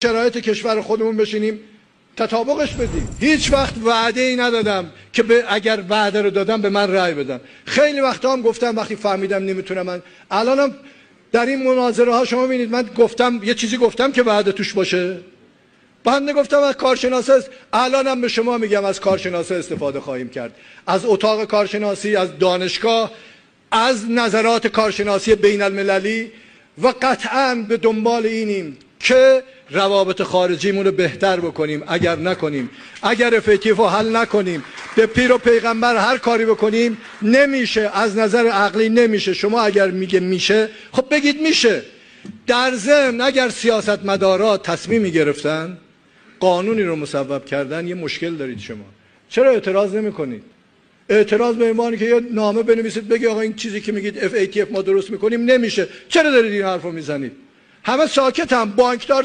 شرایط کشور خودمون بشینیم تطابقش بدیم. هیچ وقت وعده ای ندادم که اگر وعده رو دادم به من رأی بدن. خیلی وقتا هم گفتم وقتی فهمیدم نمیتونم. من الانم در این مناظره ها شما ببینید من گفتم یه چیزی گفتم که وعده توش باشه. بنده گفتم از کارشناسا، الانم به شما میگم از کارشناسا استفاده خواهیم کرد، از اتاق کارشناسی، از دانشگاه، از نظرات کارشناسی بین المللی و قطعاً به دنبال اینیم که روابط خارجیمون رو بهتر بکنیم. اگر نکنیم، اگر FATF رو حل نکنیم، به پیر و پیغمبر هر کاری بکنیم نمیشه، از نظر عقلی نمیشه. شما اگر میگه میشه خب بگید میشه. در ضمن اگر سیاستمدارا تصمیمی گرفتن، قانونی رو مصوب کردن، یه مشکل دارید شما. چرا اعتراض نمی‌کنید؟ اعتراض به عنوانی که یه نامه بنویسید بگید آقا این چیزی که میگید FATF ما درست میکنیم نمیشه. چرا دارید این حرفو میزنید؟ همه ساکتن. بانکدار